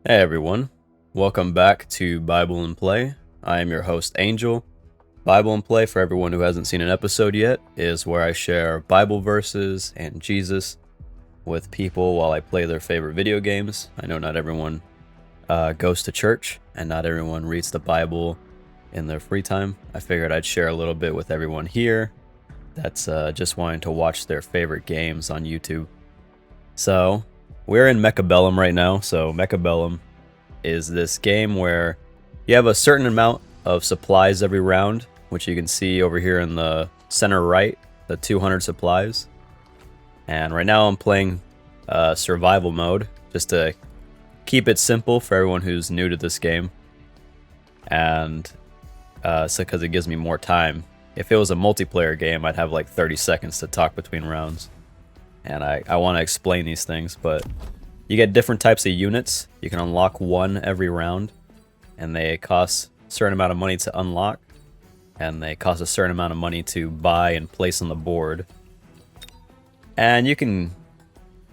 Hey everyone, welcome back to Bible and Play. I am your host Angel. Bible and Play, for everyone who hasn't seen an episode yet, is where I share Bible verses and Jesus with people while I play their favorite video games. I know not everyone goes to church and not everyone reads the Bible in their free time. I figured I'd share a little bit with everyone here that's just wanting to watch their favorite games on YouTube. So, we're in Mechabellum right now. So Mechabellum is this game where you have a certain amount of supplies every round, which you can see over here in the center right, the 200 supplies. And right now I'm playing survival mode, just to keep it simple for everyone who's new to this game. And so because it gives me more time. If it was a multiplayer game, I'd have like 30 seconds to talk between rounds. And I want to explain these things, but you get different types of units. You can unlock one every round, and they cost a certain amount of money to unlock, and they cost a certain amount of money to buy and place on the board. And you can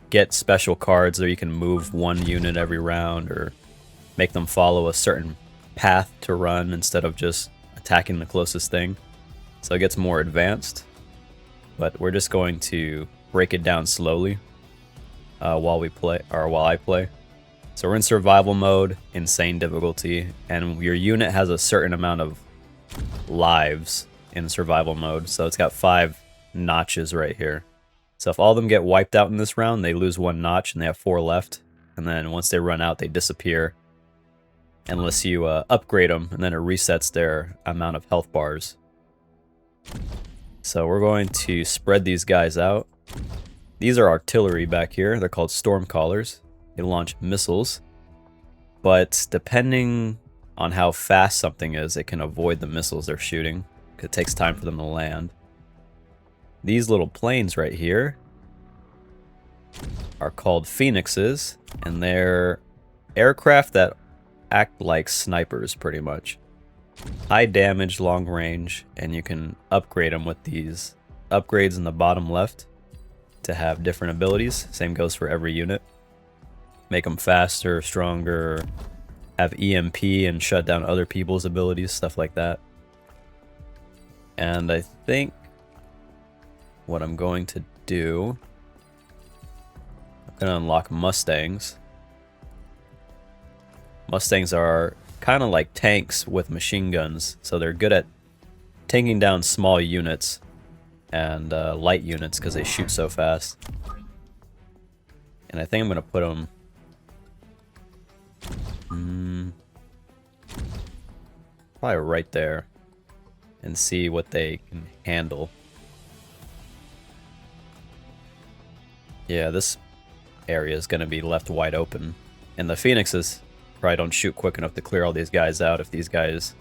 get special cards, or you can move one unit every round, or make them follow a certain path to run instead of just attacking the closest thing. So it gets more advanced, but we're just going to break it down slowly while I play. So we're in survival mode, insane difficulty, and your unit has a certain amount of lives in survival mode. So it's got 5 notches right here. So if all of them get wiped out in this round, they lose 1 notch and they have 4 left. And then once they run out, they disappear unless you upgrade them, and then it resets their amount of health bars. So we're going to spread these guys out. These are artillery back here. They're called storm callers. They launch missiles, but depending on how fast something is, it can avoid the missiles they're shooting, because it takes time for them to land. These little planes right here are called phoenixes, and they're aircraft that act like snipers pretty much. High damage, long range, and you can upgrade them with these upgrades in the bottom left to have different abilities. Same goes for every unit. Make them faster, stronger, have EMP and shut down other people's abilities, stuff like that. And I think what I'm going to do, I'm going to unlock Mustangs. Mustangs are kind of like tanks with machine guns, so they're good at taking down small units and light units because they shoot so fast. And I think I'm gonna put them probably right there and see what they can handle. Yeah, this area is gonna be left wide open, and the phoenixes probably don't shoot quick enough to clear all these guys out if these guys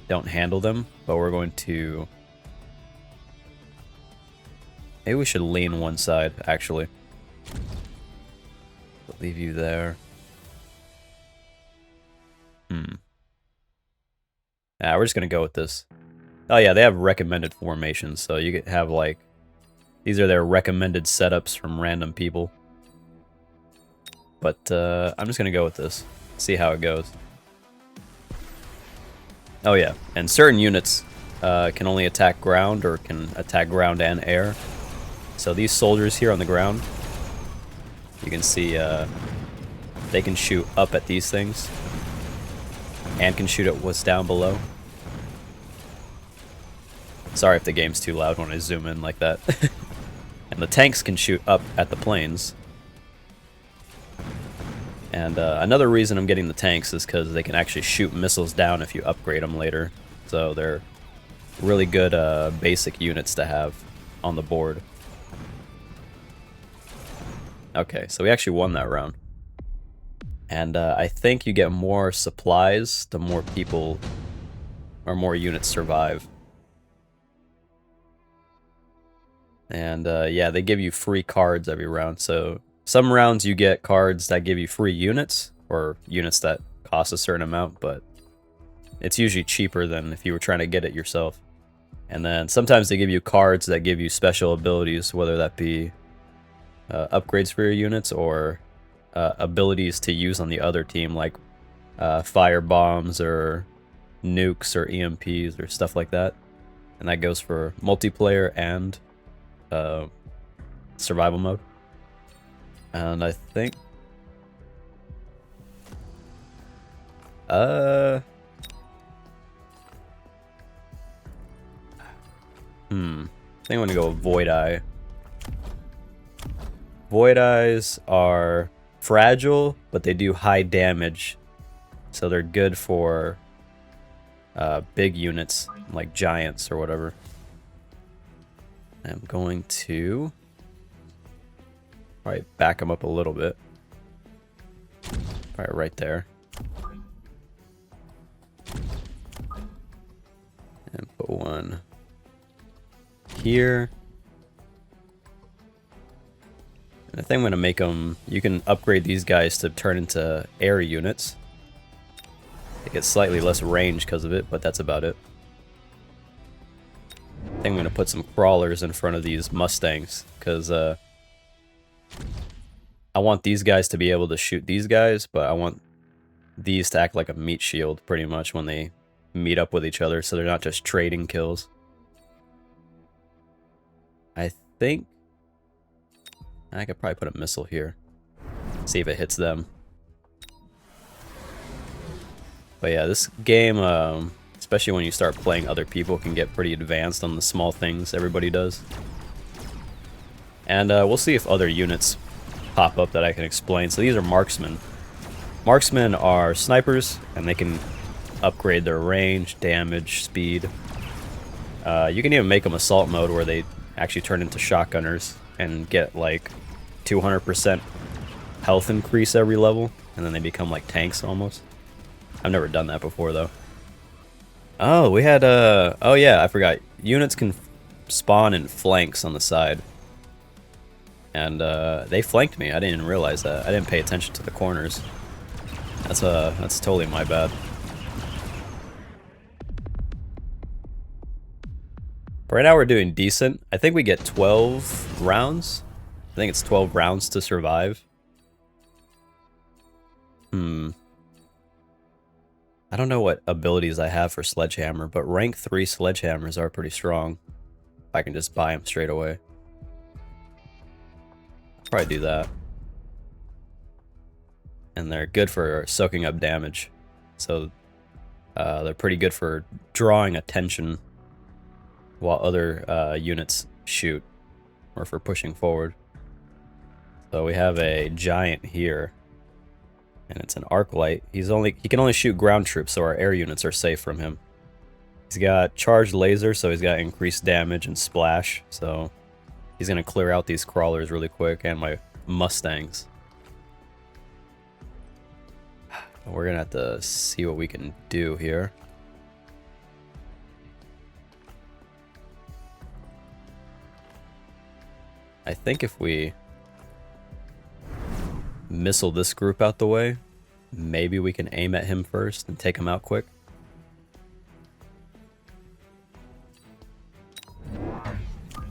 don't handle them. But we're going to... maybe we should lean one side, actually. Leave you there. Nah, we're just gonna go with this. Oh yeah, they have recommended formations, so you could have like... these are their recommended setups from random people. But I'm just gonna go with this. See how it goes. Oh yeah, and certain units can only attack ground or can attack ground and air. So these soldiers here on the ground, you can see they can shoot up at these things and can shoot at what's down below. Sorry if the game's too loud when I zoom in like that. And the tanks can shoot up at the planes. And another reason I'm getting the tanks is because they can actually shoot missiles down if you upgrade them later. So they're really good basic units to have on the board. Okay, so we actually won that round. And I think you get more supplies the more people or more units survive. And yeah, they give you free cards every round. So some rounds you get cards that give you free units, or units that cost a certain amount, but it's usually cheaper than if you were trying to get it yourself. And then sometimes they give you cards that give you special abilities, whether that be upgrades for your units or abilities to use on the other team, like fire bombs or nukes or EMPs or stuff like that. And that goes for multiplayer and survival mode. And I think I think I'm gonna go with Void Eye. Void Eyes are fragile, but they do high damage, so they're good for big units like giants or whatever. I'm going to probably back them up a little bit. Probably right there. And put one here. And I think I'm going to make them... You can upgrade these guys to turn into air units. They get slightly less range because of it, but that's about it. I think I'm going to put some crawlers in front of these Mustangs, because I want these guys to be able to shoot these guys, but I want these to act like a meat shield, pretty much, when they meet up with each other, so they're not just trading kills. I think I could probably put a missile here. See if it hits them. But yeah, this game, especially when you start playing other people, can get pretty advanced on the small things everybody does. And we'll see if other units pop up that I can explain. So these are marksmen. Marksmen are snipers, and they can upgrade their range, damage, speed. You can even make them assault mode where they actually turn into shotgunners and get like 200% health increase every level, and then they become like tanks almost. I've never done that before though. Oh, we had oh yeah, I forgot. Units can spawn in flanks on the side. And they flanked me. I didn't even realize that. I didn't pay attention to the corners. That's totally my bad. Right now we're doing decent. I think we get 12 rounds. I think it's 12 rounds to survive. I don't know what abilities I have for Sledgehammer, but rank 3 Sledgehammers are pretty strong. If I can just buy them straight away. Probably do that. And they're good for soaking up damage. So they're pretty good for drawing attention while other units shoot, or for pushing forward. So we have a giant here, and it's an arc light. He can only shoot ground troops, so our air units are safe from him. He's got charged laser, so he's got increased damage and splash. So he's gonna clear out these crawlers really quick, and my Mustangs. We're gonna have to see what we can do here. I think if we missile this group out the way, maybe we can aim at him first and take him out quick.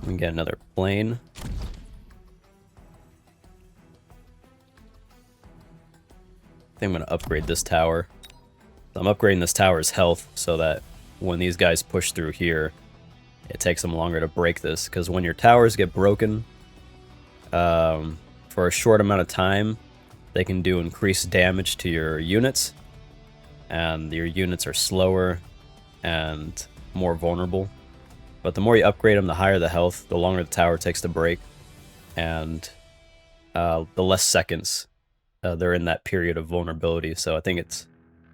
We can get another plane. I think I'm going to upgrade this tower. I'm upgrading this tower's health so that when these guys push through here, it takes them longer to break this. Because when your towers get broken, for a short amount of time, they can do increased damage to your units. And your units are slower and more vulnerable. But the more you upgrade them, the higher the health, the longer the tower takes to break. And the less seconds they're in that period of vulnerability. So I think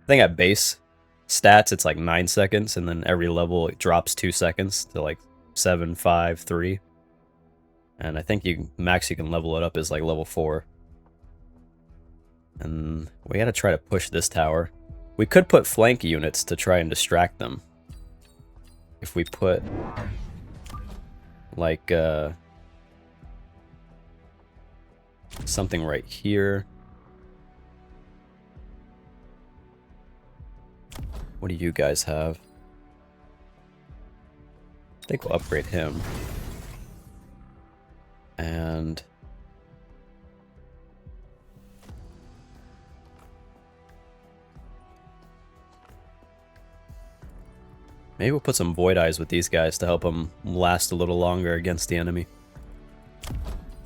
at base stats it's like 9 seconds, and then every level it drops 2 seconds to like 7, 5, 3. And I think max you can level it up is like level 4. And we gotta try to push this tower. We could put flank units to try and distract them. If we put like something right here. What do you guys have? I think we'll upgrade him. And Maybe we'll put some Void Eyes with these guys to help them last a little longer against the enemy.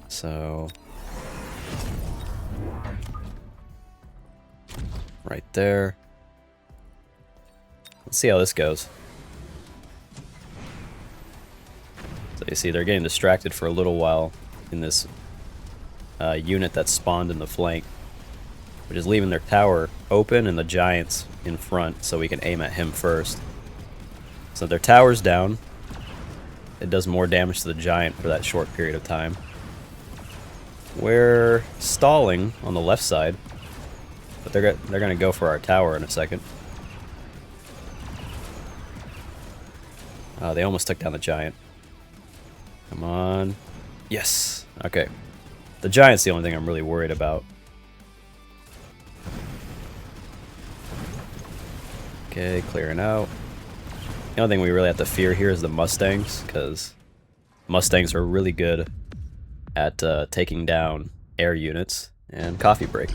So... right there. Let's see how this goes. So you see they're getting distracted for a little while in this unit that spawned in the flank, which is leaving their tower open and the giants in front so we can aim at him first. So their tower's down. It does more damage to the giant for that short period of time. We're stalling on the left side, but they're gonna go for our tower in a second. They almost took down the giant. Come on. Yes. Okay. The giant's the only thing I'm really worried about. Okay, clearing out. The only thing we really have to fear here is the Mustangs, because Mustangs are really good at taking down air units. And coffee break.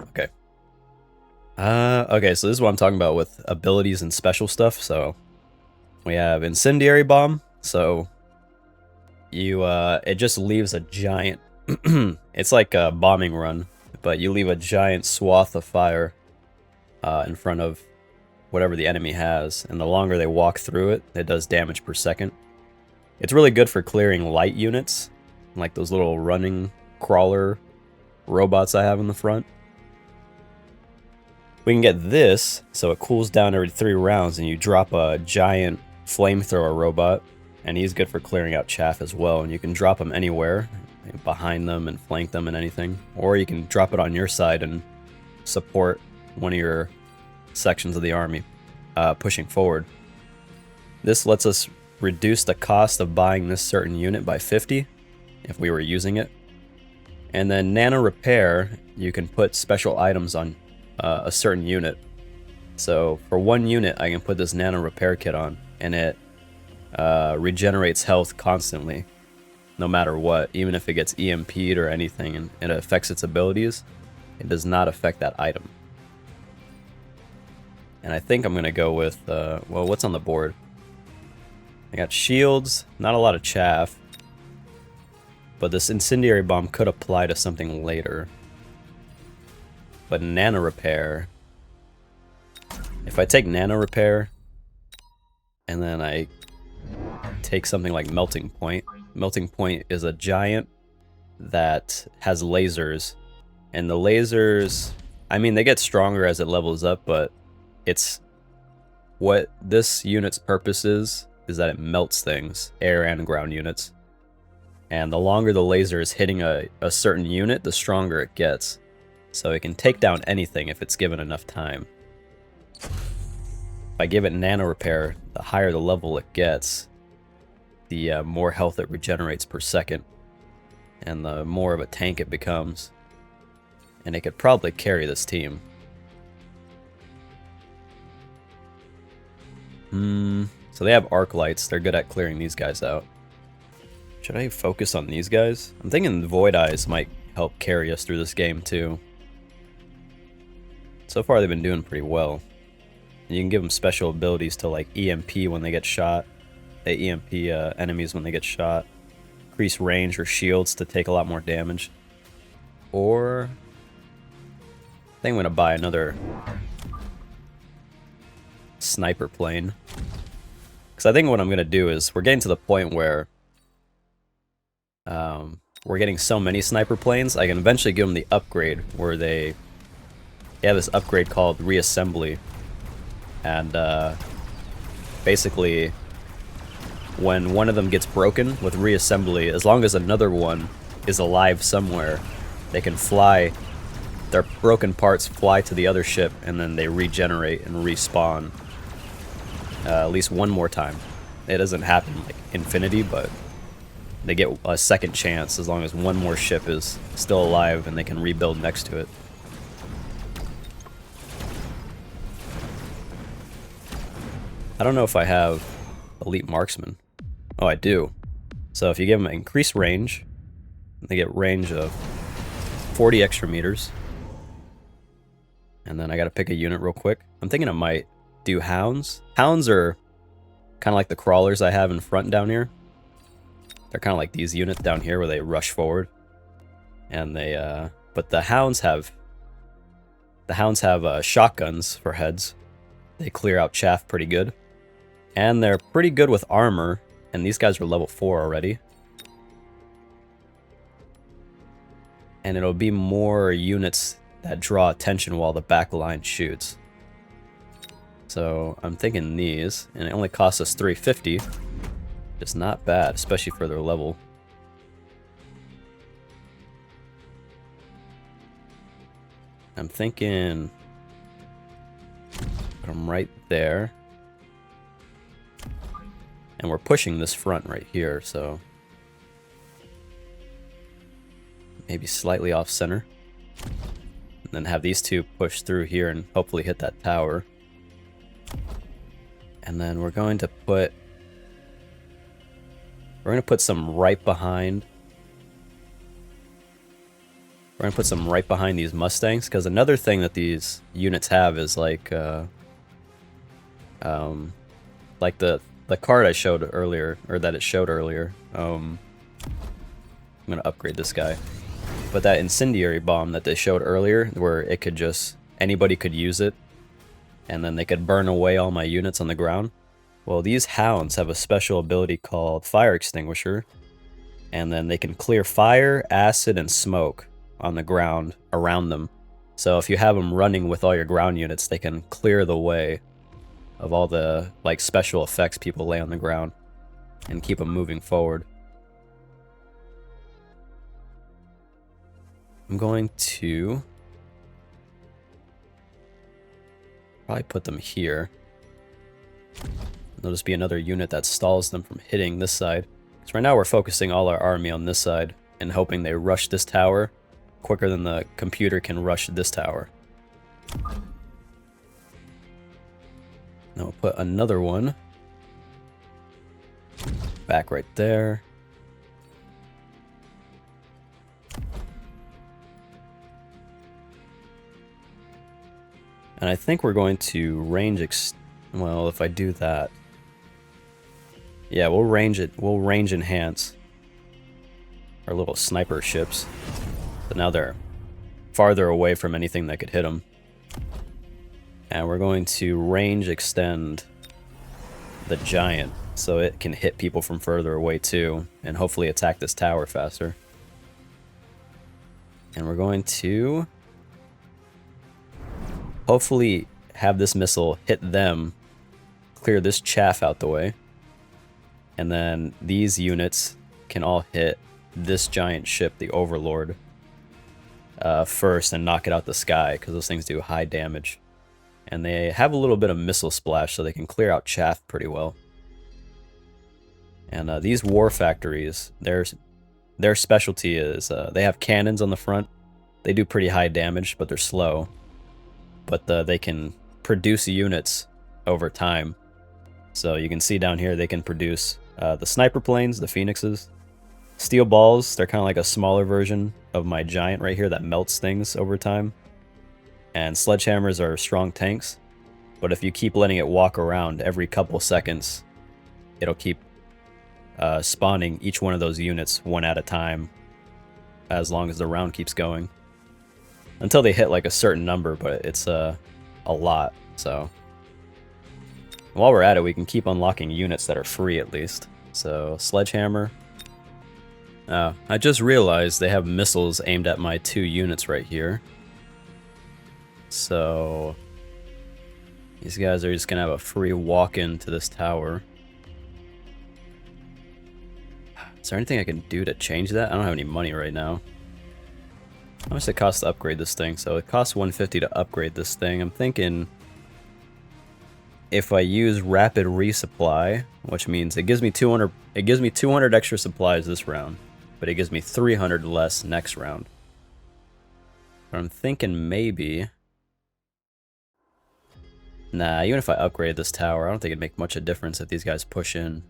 Okay. Okay, so this is what I'm talking about with abilities and special stuff. So we have Incendiary Bomb. So you it just leaves a giant it's like a bombing run, but you leave a giant swath of fire in front of whatever the enemy has, and the longer they walk through it, it does damage per second. It's really good for clearing light units, like those little running crawler robots I have in the front. We can get this, so it cools down every 3 rounds, and you drop a giant flamethrower robot, and he's good for clearing out chaff as well, and you can drop him anywhere, behind them and flank them and anything, or you can drop it on your side and support one of your sections of the army pushing forward. This lets us reduce the cost of buying this certain unit by 50 if we were using it. And then Nano Repair, you can put special items on a certain unit. So for one unit, I can put this Nano Repair kit on, and it regenerates health constantly, no matter what. Even if it gets EMP'd or anything and it affects its abilities, it does not affect that item. And I think I'm going to go with, well, what's on the board? I got shields, not a lot of chaff, but this Incendiary Bomb could apply to something later. But Nano Repair, if I take Nano Repair, and then I take something like Melting Point. Melting Point is a giant that has lasers, and the lasers, I mean, they get stronger as it levels up, but it's what this unit's purpose is that it melts things, air and ground units. And the longer the laser is hitting a certain unit, the stronger it gets. So it can take down anything if it's given enough time. If I give it Nano Repair, the higher the level it gets, the more health it regenerates per second, and the more of a tank it becomes. And it could probably carry this team. So they have arc lights. They're good at clearing these guys out. Should I focus on these guys? I'm thinking Void Eyes might help carry us through this game too. So far they've been doing pretty well. And you can give them special abilities to like EMP when they get shot. They EMP enemies when they get shot. Increase range or shields to take a lot more damage. Or I think I'm gonna buy another sniper plane. Because I think what I'm gonna do is we're getting to the point where we're getting so many sniper planes, I can eventually give them the upgrade where they have this upgrade called reassembly, and basically when one of them gets broken with reassembly, as long as another one is alive somewhere, they can fly, their broken parts fly to the other ship, and then they regenerate and respawn at least one more time. It doesn't happen like infinity, but they get a second chance as long as one more ship is still alive and they can rebuild next to it. I don't know if I have Elite Marksman. Oh, I do. So if you give them increased range, they get range of 40 extra meters. And then I gotta pick a unit real quick. I'm thinking I might do hounds. Hounds are kind of like the crawlers I have in front down here. They're kind of like these units down here where they rush forward. And they, but the hounds have shotguns for heads. They clear out chaff pretty good. And they're pretty good with armor. And these guys are level 4 already. And it'll be more units that draw attention while the back line shoots. So I'm thinking these, and it only costs us 350. It's not bad, especially for their level. I'm thinking put them right there. And we're pushing this front right here, so maybe slightly off center. And then have these two push through here and hopefully hit that tower. And then we're going to put some right behind. We're going to put some right behind these Mustangs, because another thing that these units have is like the card I showed earlier, or that it showed earlier. I'm going to upgrade this guy. But that incendiary bomb that they showed earlier, where it could just, anybody could use it, and then they could burn away all my units on the ground. Well, these hounds have a special ability called Fire Extinguisher, and then they can clear fire, acid, and smoke on the ground around them. So if you have them running with all your ground units, they can clear the way of all the like special effects people lay on the ground and keep them moving forward. I'm going to probably put them here. There'll just be another unit that stalls them from hitting this side. Because right now we're focusing all our army on this side and hoping they rush this tower quicker than the computer can rush this tower. Now we'll put another one back right there. And I think we're going to range well, if I do that. Yeah, we'll range enhance our little sniper ships. So now they're farther away from anything that could hit them. And we're going to range extend the giant so it can hit people from further away too, and hopefully attack this tower faster. And we're going to hopefully have this missile hit them, clear this chaff out the way, and then these units can all hit this giant ship, the Overlord, first and knock it out the sky, because those things do high damage. And they have a little bit of missile splash, so they can clear out chaff pretty well. And these war factories, their specialty is they have cannons on the front. They do pretty high damage, but they're slow. But they can produce units over time. So you can see down here they can produce the sniper planes, the Phoenixes. Steel balls, they're kind of like a smaller version of my giant right here that melts things over time. And sledgehammers are strong tanks. But if you keep letting it walk around every couple seconds, it'll keep spawning each one of those units one at a time as long as the round keeps going. Until they hit like a certain number, but it's a lot, so. While we're at it, we can keep unlocking units that are free at least. So, sledgehammer. I just realized they have missiles aimed at my 2 units right here. So, these guys are just gonna have a free walk into this tower. Is there anything I can do to change that? I don't have any money right now. How much does it cost to upgrade this thing? So it costs 150 to upgrade this thing. I'm thinking if I use rapid resupply, which means it gives me 200 extra supplies this round, but it gives me 300 less next round. But I'm thinking maybe, nah, even if I upgrade this tower, I don't think it'd make much of a difference if these guys push in.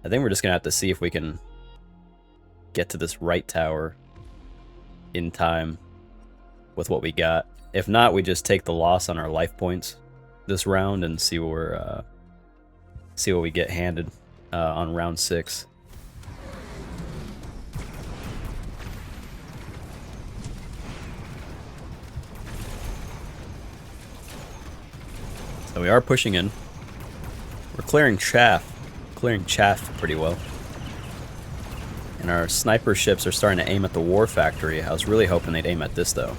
I think we're just gonna have to see if we can get to this right tower in time with what we got. If not, we just take the loss on our life points this round and see what we get handed on round 6. So we are pushing in. We're clearing chaff pretty well. And our sniper ships are starting to aim at the war factory. I was really hoping they'd aim at this though.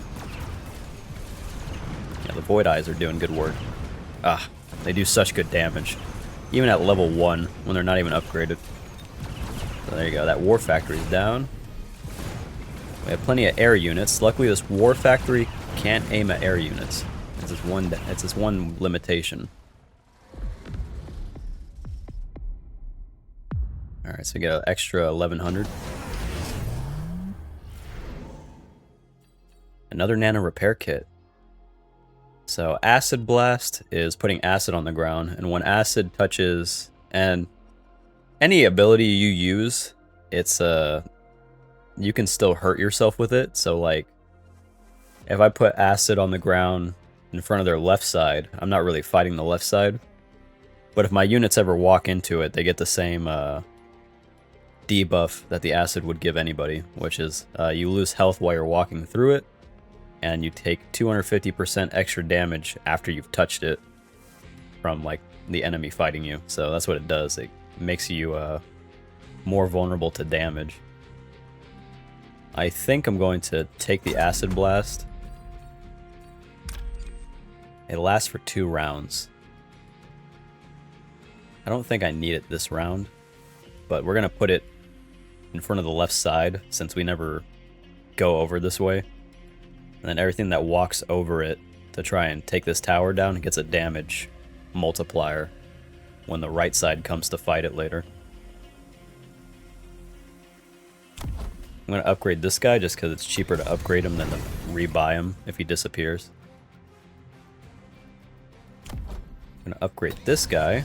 Yeah, the Void Eyes are doing good work. Ah, they do such good damage. Even at level 1, when they're not even upgraded. So there you go, that war factory is down. We have plenty of air units. Luckily this war factory can't aim at air units. It's this one limitation. Alright, so we get an extra 1100. Another nano repair kit. So acid blast is putting acid on the ground, and when acid touches, and any ability you use, it's you can still hurt yourself with it. So like if I put acid on the ground in front of their left side, I'm not really fighting the left side. But if my units ever walk into it, they get the same debuff that the acid would give anybody, which is you lose health while you're walking through it, and you take 250% extra damage after you've touched it from like the enemy fighting you. So that's what it does. It makes you more vulnerable to damage. I think I'm going to take the acid blast. It lasts for 2 rounds. I don't think I need it this round, but we're gonna put it in front of the left side since we never go over this way. And then everything that walks over it to try and take this tower down gets a damage multiplier when the right side comes to fight it later. I'm going to upgrade this guy just because it's cheaper to upgrade him than to rebuy him if he disappears. I'm going to upgrade this guy.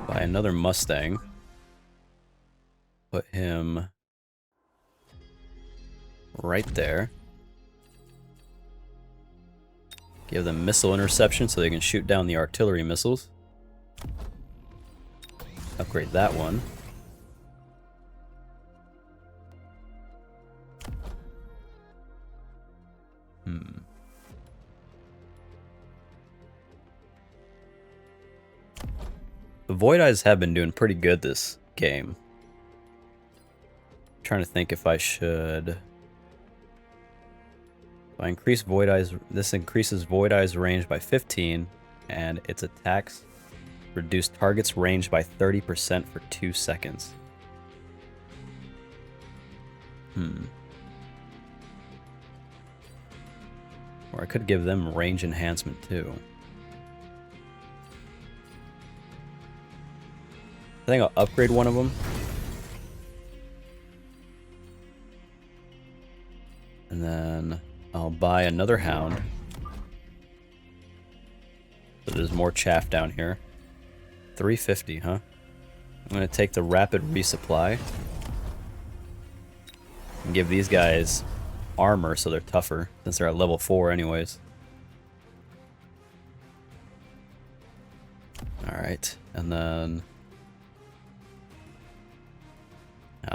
Buy another Mustang. Put him right there. Give them missile interception so they can shoot down the artillery missiles. Upgrade that one. The Void Eyes have been doing pretty good this game. I'm trying to think if I should... If I increase Void Eyes, this increases Void Eyes range by 15, and its attacks reduce target's range by 30% for 2 seconds. Or I could give them range enhancement too. I think I'll upgrade one of them. And then I'll buy another hound. So there's more chaff down here. 350, huh? I'm gonna take the rapid resupply. And give these guys armor so they're tougher, since they're at level 4 anyways. Alright, and then...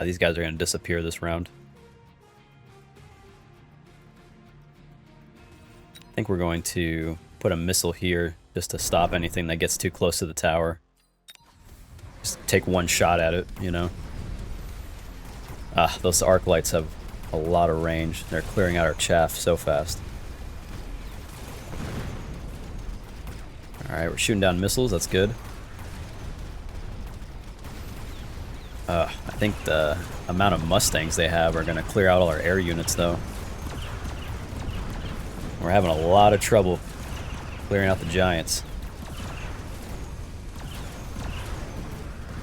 these guys are going to disappear this round. I think we're going to put a missile here just to stop anything that gets too close to the tower. Just take one shot at it, you know. Those arc lights have a lot of range. They're clearing out our chaff so fast. Alright, we're shooting down missiles. That's good. I think the amount of Mustangs they have are going to clear out all our air units, though. We're having a lot of trouble clearing out the giants.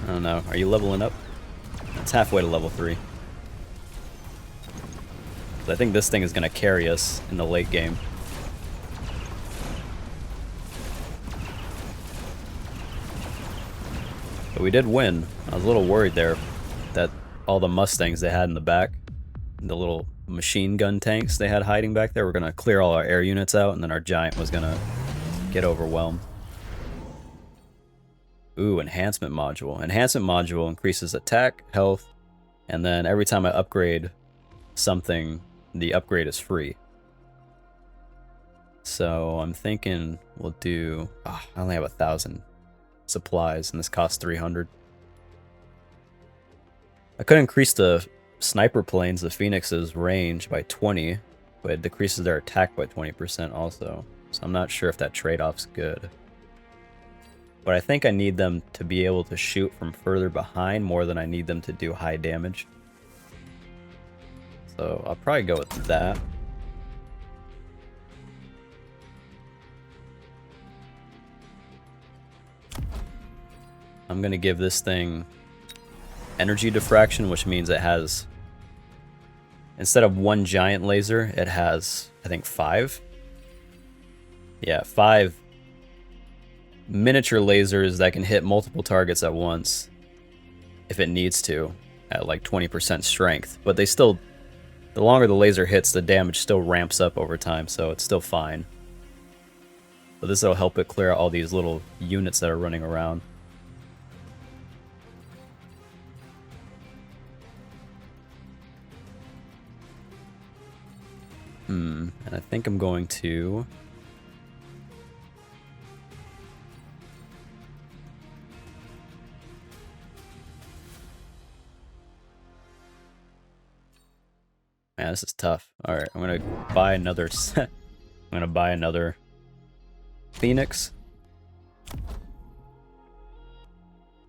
I don't know. Are you leveling up? It's halfway to level 3. I think this thing is going to carry us in the late game. So we did win. I was a little worried there that all the Mustangs they had in the back, the little machine gun tanks they had hiding back there, were going to clear all our air units out, and then our giant was going to get overwhelmed. Ooh, enhancement module. Enhancement module increases attack, health, and then every time I upgrade something, the upgrade is free. So I'm thinking we'll do... I only have 1,000 supplies, and this costs 300. I could increase the sniper planes, the Phoenix's range by 20, but it decreases their attack by 20% also. So I'm not sure if that trade-off's good. But I think I need them to be able to shoot from further behind more than I need them to do high damage. So I'll probably go with that. I'm going to give this thing energy diffraction, which means it has, instead of one giant laser, it has, I think, 5. Yeah, 5 miniature lasers that can hit multiple targets at once if it needs to at like 20% strength. But they still, the longer the laser hits, the damage still ramps up over time, so it's still fine. But this will help it clear out all these little units that are running around. And I think I'm going to... Man, this is tough. Alright, I'm gonna buy another set. I'm gonna buy another Phoenix.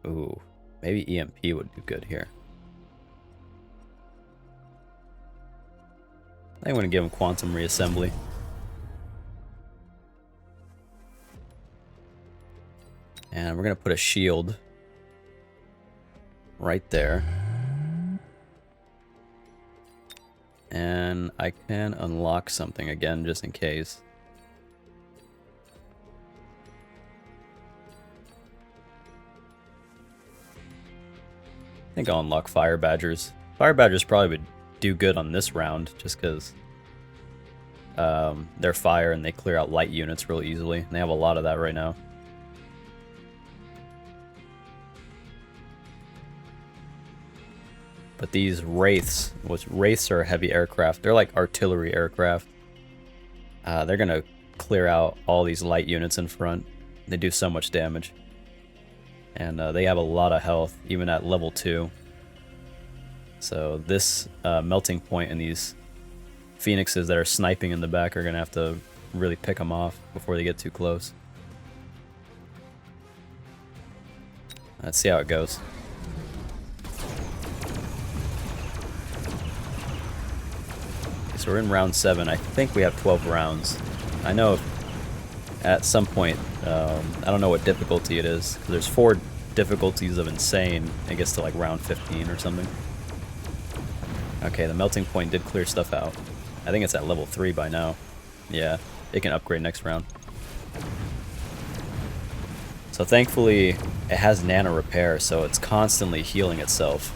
Ooh, maybe EMP would do good here. I think I'm gonna give him quantum reassembly. And we're gonna put a shield right there. And I can unlock something again just in case. I think I'll unlock Fire Badgers. Fire Badgers probably would do good on this round just because they're fire and they clear out light units real easily. And they have a lot of that right now. But these Wraiths, which Wraiths are heavy aircraft, they're like artillery aircraft. They're gonna clear out all these light units in front. They do so much damage. And they have a lot of health, even at level 2. So this melting point and these Phoenixes that are sniping in the back are gonna have to really pick them off before they get too close. Let's see how it goes. So we're in round 7. I think we have 12 rounds. I know at some point, I don't know what difficulty it is. There's 4 difficulties of insane. It gets to like round 15 or something. Okay, the melting point did clear stuff out. I think it's at level 3 by now. Yeah, it can upgrade next round. So thankfully, it has nano repair, so it's constantly healing itself.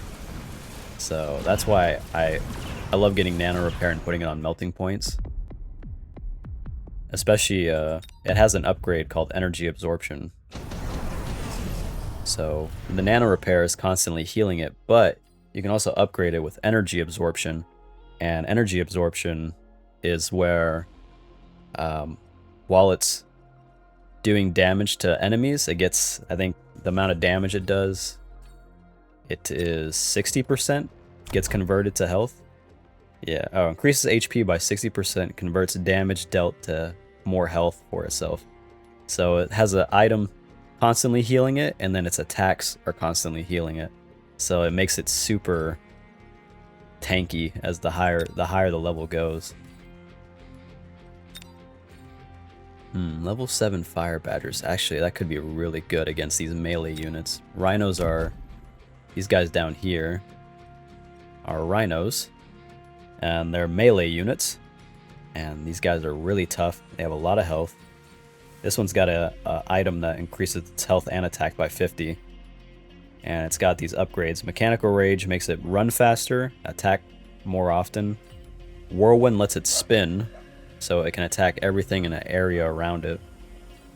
So that's why I love getting nano repair and putting it on melting points. Especially, it has an upgrade called energy absorption. So the nano repair is constantly healing it, but you can also upgrade it with energy absorption. And energy absorption is where, while it's doing damage to enemies, it gets, I think the amount of damage it does, it is 60% gets converted to health. Yeah, oh, increases HP by 60%, converts damage dealt to more health for itself. So it has an item constantly healing it, and then its attacks are constantly healing it. So it makes it super tanky as the higher the level goes. Level 7 Fire Badgers. Actually, that could be really good against these melee units. Rhinos are... These guys down here are Rhinos. And they're melee units. And these guys are really tough. They have a lot of health. This one's got a item that increases its health and attack by 50. And it's got these upgrades. Mechanical Rage makes it run faster, attack more often. Whirlwind lets it spin, so it can attack everything in an area around it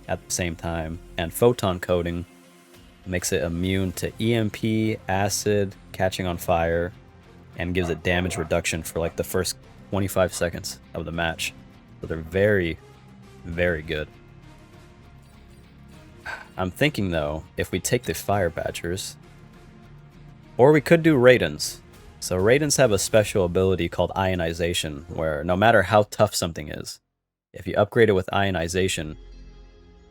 at the same time. And Photon Coating makes it immune to EMP, acid, catching on fire, and gives it damage reduction for like the first 25 seconds of the match. So they're very, very good. I'm thinking though, if we take the Fire Badgers, or we could do Raidens. So Raidens have a special ability called Ionization, where no matter how tough something is, if you upgrade it with Ionization,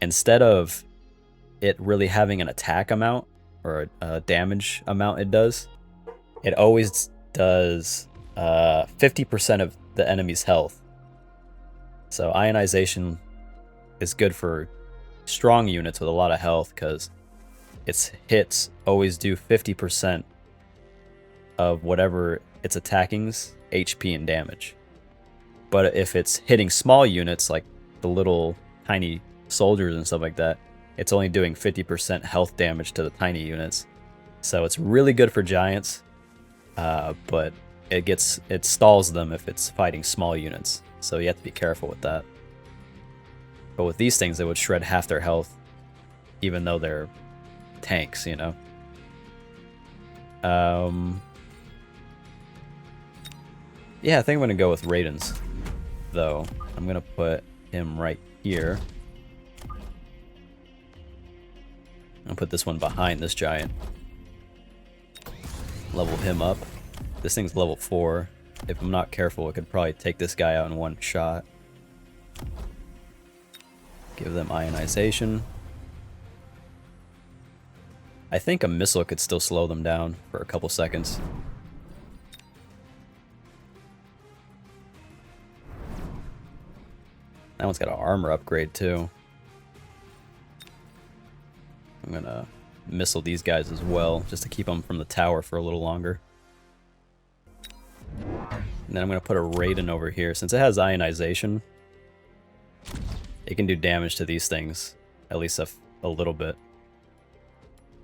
instead of it really having an attack amount or a damage amount it does, it always does 50% of the enemy's health. So Ionization is good for strong units with a lot of health because its hits always do 50% of whatever it's attacking's HP and damage. But if it's hitting small units like the little tiny soldiers and stuff like that, it's only doing 50% health damage to the tiny units. So it's really good for giants, but it stalls them if it's fighting small units. So you have to be careful with that. But with these things, it would shred half their health, even though they're tanks, you know? Yeah, I think I'm going to go with Raidens, though. I'm going to put him right here. I'll put this one behind this giant. Level him up. This thing's level 4. If I'm not careful, I could probably take this guy out in one shot. Give them Ionization. I think a missile could still slow them down for a couple seconds. That one's got an armor upgrade too. I'm gonna missile these guys as well, just to keep them from the tower for a little longer. And then I'm gonna put a Raiden over here. Since it has Ionization, it can do damage to these things, at least a little bit.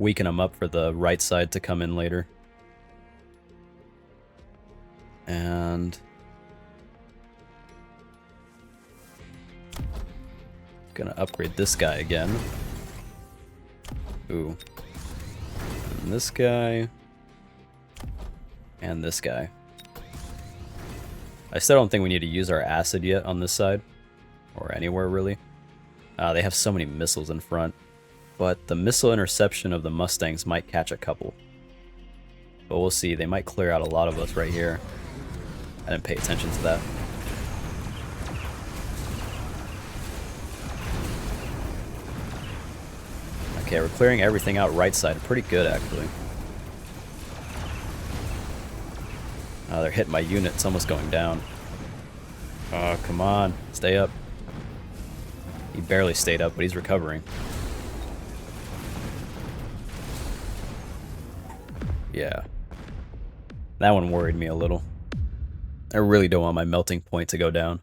Weaken them up for the right side to come in later. And gonna upgrade this guy again. Ooh. And this guy. And this guy. I still don't think we need to use our acid yet on this side. Or anywhere, really. They have so many missiles in front. But the missile interception of the Mustangs might catch a couple. But we'll see. They might clear out a lot of us right here. I didn't pay attention to that. Okay, we're clearing everything out right side. Pretty good, actually. Oh, they're hitting my unit. It's almost going down. Oh, come on. Stay up. He barely stayed up, but he's recovering. Yeah. That one worried me a little. I really don't want my melting point to go down.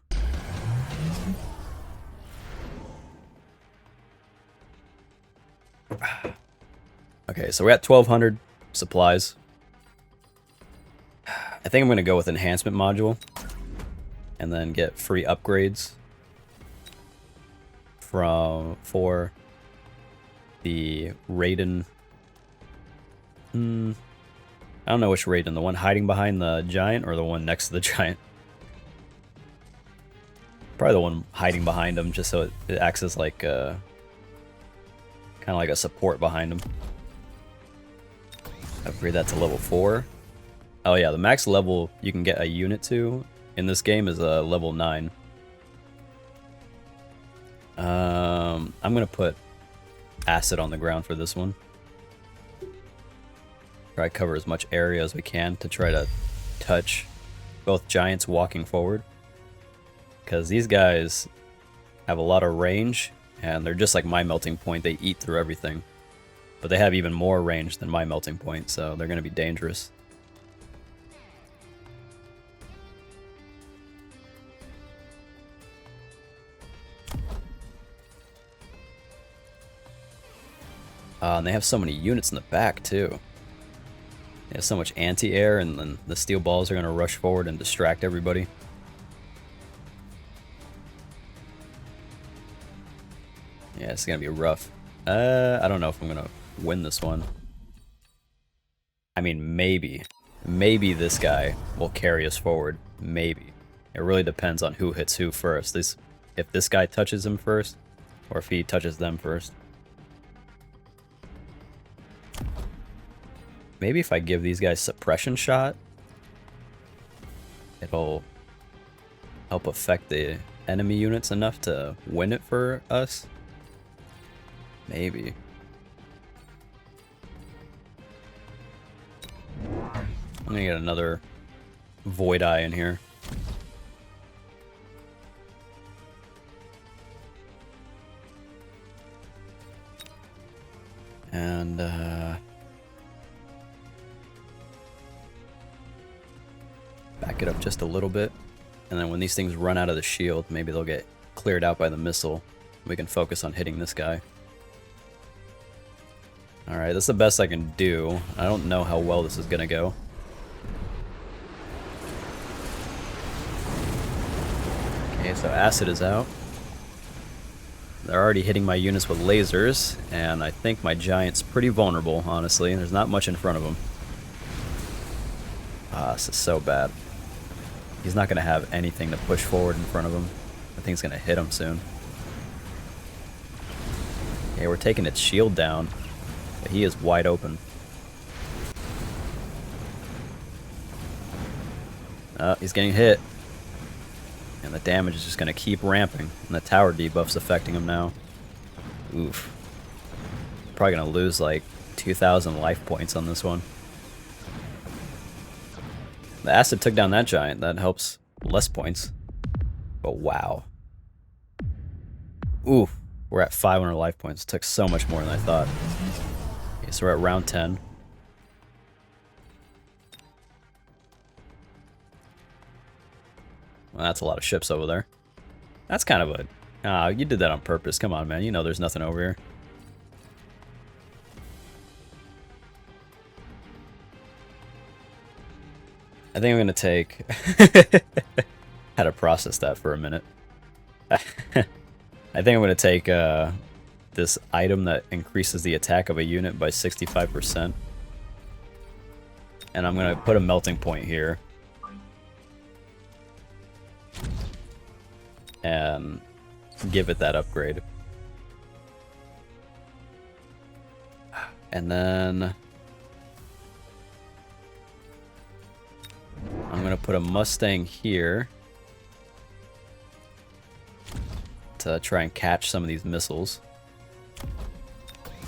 Okay, so we're at 1200 supplies. I think I'm going to go with enhancement module. And then get free upgrades for the Raiden. I don't know which Raiden, the one hiding behind the giant or the one next to the giant. Probably the one hiding behind him, just so it acts as like kind of like a support behind him. Upgrade that to level 4. Oh yeah, the max level you can get a unit to in this game is level 9. I'm gonna put acid on the ground for this one. Try to cover as much area as we can to try to touch both giants walking forward. Because these guys have a lot of range, and they're just like my melting point. They eat through everything. But they have even more range than my melting point, so they're going to be dangerous. And they have so many units in the back, too. They have so much anti-air, and then the steel balls are going to rush forward and distract everybody. Yeah, it's going to be rough. I don't know if I'm going to win this one. I mean, maybe. Maybe this guy will carry us forward. Maybe. It really depends on who hits who first. If this guy touches him first, or if he touches them first. Maybe if I give these guys suppression shot, it'll help affect the enemy units enough to win it for us. Maybe. I'm gonna get another Void Eye in here. And, back it up just a little bit. And then when these things run out of the shield, maybe they'll get cleared out by the missile. We can focus on hitting this guy. Alright, that's the best I can do. I don't know how well this is gonna go. Okay, so acid is out. They're already hitting my units with lasers, and I think my giant's pretty vulnerable, honestly. There's not much in front of him. Ah, this is so bad. He's not going to have anything to push forward in front of him. I think it's going to hit him soon. Okay, we're taking its shield down, but he is wide open. He's getting hit. And the damage is just going to keep ramping. And the tower debuff's affecting him now. Oof. Probably going to lose like 2,000 life points on this one. The acid took down that giant. That helps less points. But wow. Oof. We're at 500 life points. It took so much more than I thought. Okay, so we're at round 10. Well, that's a lot of ships over there. That's kind of a... Ah, you did that on purpose. Come on, man. You know there's nothing over here. I think I'm going to take... Had to process that for a minute. I think I'm going to take this item that increases the attack of a unit by 65%. And I'm going to put a melting point here. And give it that upgrade. And then I'm gonna put a Mustang here to try and catch some of these missiles.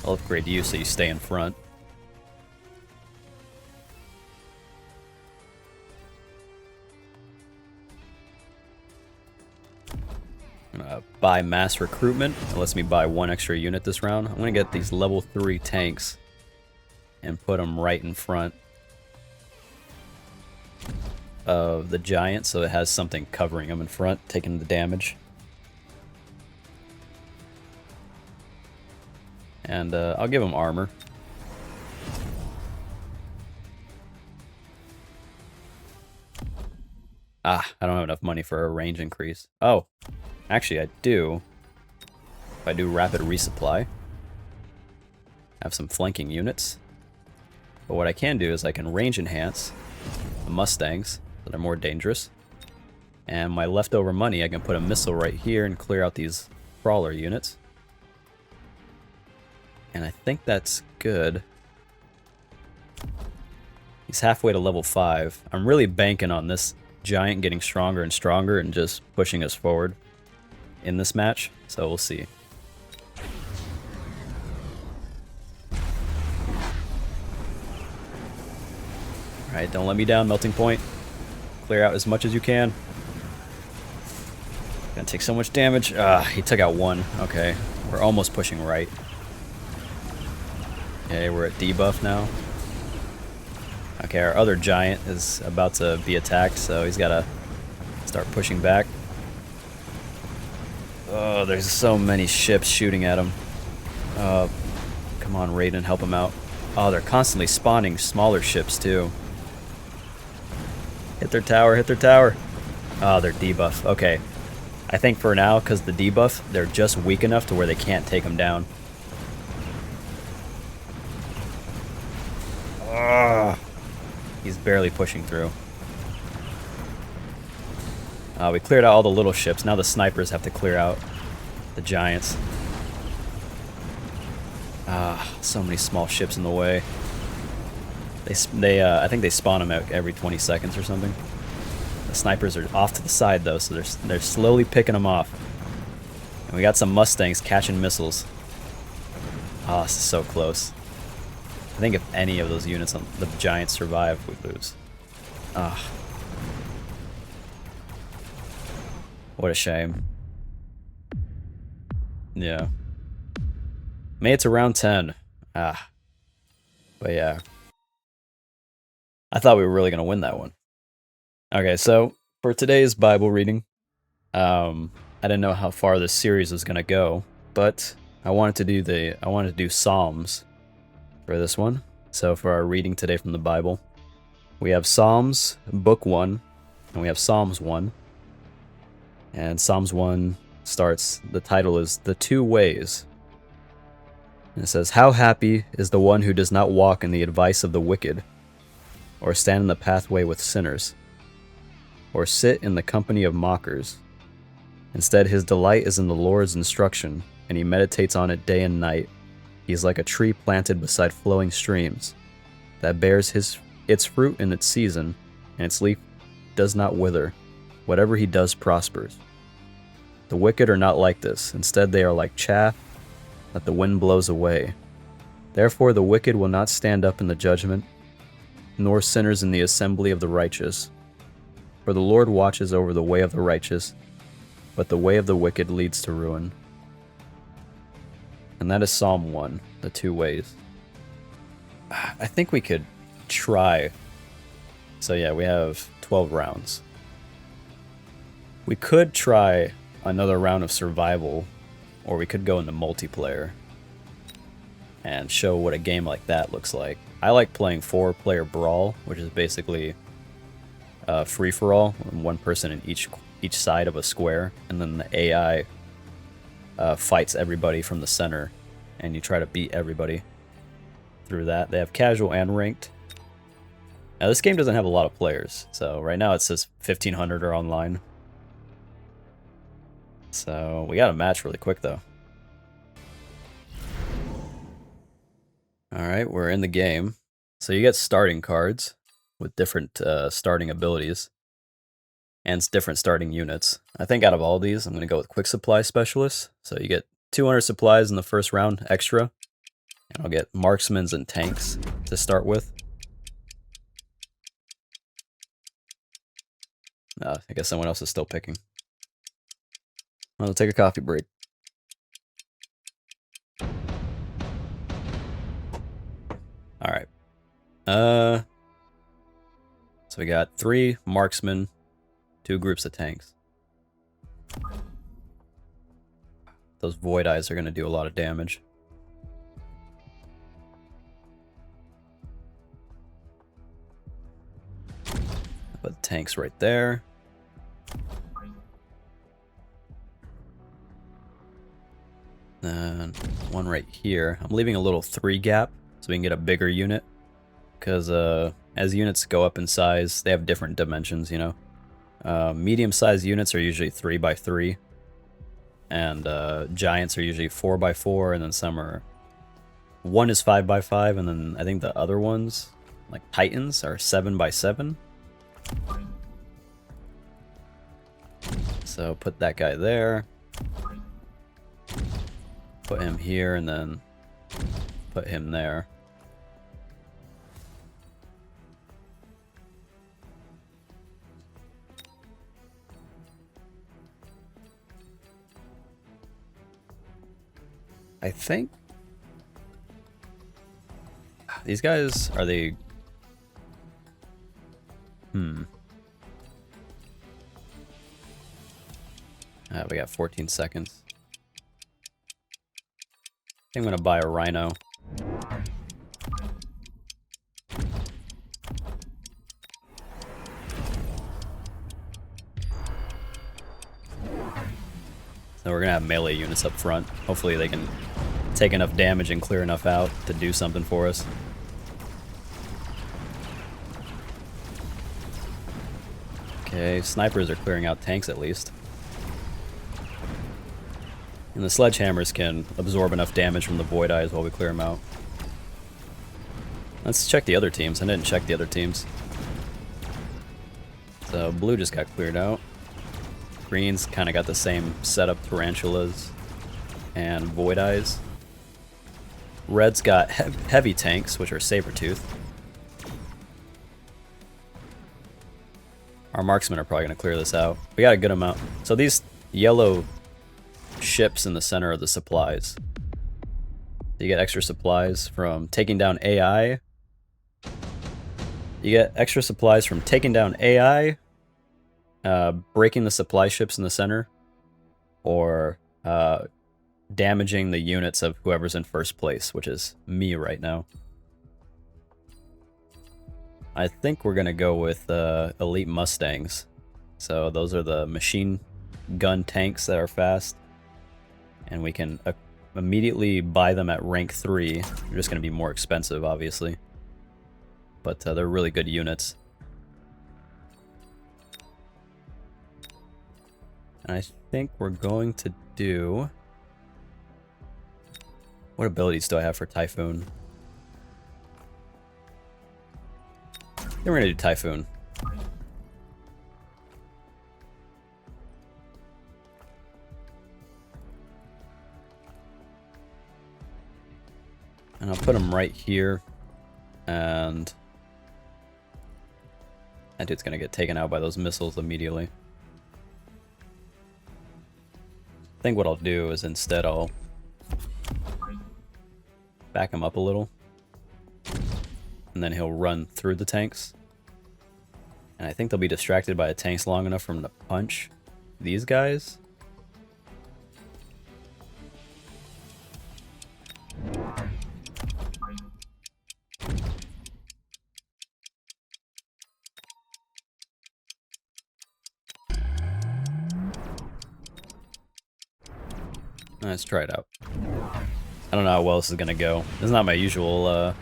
I'll upgrade you so you stay in front. I'm gonna buy mass recruitment. It lets me buy one extra unit this round. I'm gonna get these level 3 tanks and put them right in front of the giant so it has something covering them in front, taking the damage. And I'll give them armor. Ah, I don't have enough money for a range increase. Oh, actually I do. If I do rapid resupply, I have some flanking units. But what I can do is I can range enhance the Mustangs that are more dangerous. And my leftover money, I can put a missile right here and clear out these crawler units. And I think that's good. He's halfway to level 5. I'm really banking on this giant getting stronger and stronger and just pushing us forward in this match. So we'll see. Alright, don't let me down, melting point. Clear out as much as you can. Gonna take so much damage. He took out one. Okay, we're almost pushing right. Okay, we're at debuff now. Okay, our other giant is about to be attacked, so he's gotta start pushing back. Oh, there's so many ships shooting at him. Come Come on, Raiden, help him out. Oh, they're constantly spawning smaller ships, too. Hit their tower, hit their tower. Oh, they're debuff. Okay. I think for now, because the debuff, they're just weak enough to where they can't take him down. Ugh. He's barely pushing through. We cleared out all the little ships. Now the snipers have to clear out the giants. So many small ships in the way. I think they spawn them out every 20 seconds or something. The snipers are off to the side though, so they're slowly picking them off. And we got some Mustangs catching missiles. Oh, this is so close. I think if any of those units on the giants survive, we lose. What a shame. Yeah. Made it to round 10. But yeah. I thought we were really going to win that one. Okay, so for today's Bible reading, I didn't know how far this series was going to go, but I wanted to do Psalms for this one. So for our reading today from the Bible, we have Psalms book 1 and we have Psalms 1. And Psalms 1 starts, the title is The Two Ways. And it says, "How happy is the one who does not walk in the advice of the wicked, or stand in the pathway with sinners, or sit in the company of mockers. Instead, his delight is in the Lord's instruction, and he meditates on it day and night. He is like a tree planted beside flowing streams, that bears its fruit in its season, and its leaf does not wither. Whatever he does prospers. The wicked are not like this. Instead, they are like chaff that the wind blows away. Therefore, the wicked will not stand up in the judgment, nor sinners in the assembly of the righteous. For the Lord watches over the way of the righteous, but the way of the wicked leads to ruin." And that is Psalm 1, The Two Ways. I think we could try. So yeah, we have 12 rounds. We could try another round of survival, or we could go into multiplayer and show what a game like that looks like. I like playing 4-player Brawl, which is basically free-for-all, one person in each side of a square, and then the AI fights everybody from the center, and you try to beat everybody through that. They have casual and ranked. Now this game doesn't have a lot of players, so right now it says 1,500 are online. So we got a match really quick though. Alright, we're in the game. So you get starting cards with different starting abilities and different starting units. I think out of all these, I'm going to go with Quick Supply Specialist. So you get 200 supplies in the first round extra. And I'll get Marksmans and Tanks to start with. I guess someone else is still picking. I'll take a coffee break. Alright. So we got 3 marksmen, 2 groups of tanks. Those void eyes are going to do a lot of damage. Put tanks right there. And one right here. I'm leaving a little 3 gap so we can get a bigger unit. Because as units go up in size, they have different dimensions, you know. Medium-sized units are usually 3x3. And giants are usually 4x4, and then some are... One is 5x5, and then I think the other ones, like titans, are 7x7. So put that guy there. Put him here, and then put him there. I think these guys, are they... we got 14 seconds. I think I'm gonna buy a rhino. So we're gonna have melee units up front. Hopefully they can take enough damage and clear enough out to do something for us. Okay, snipers are clearing out tanks at least. And the sledgehammers can absorb enough damage from the void eyes while we clear them out. Let's check the other teams. I didn't check the other teams. So blue just got cleared out. Green's kind of got the same setup, tarantulas and void eyes. Red's got heavy tanks, which are saber-tooth. Our marksmen are probably going to clear this out. We got a good amount. So these yellow ships in the center of the supplies. You get extra supplies from taking down AI. You get extra supplies from taking down AI, breaking the supply ships in the center, or damaging the units of whoever's in first place, which is me right now. I think we're going to go with elite Mustangs. So those are the machine gun tanks that are fast. And we can immediately buy them at rank 3. They're just going to be more expensive, obviously. But they're really good units. And I think we're going to do... What abilities do I have for Typhoon? Then we're going to do Typhoon. And I'll put them right here. And that dude's going to get taken out by those missiles immediately. I think what I'll do is instead I'll back him up a little. And then he'll run through the tanks. And I think they'll be distracted by the tanks long enough for him to punch these guys. Let's try it out. I don't know how well this is going to go. This is not my usual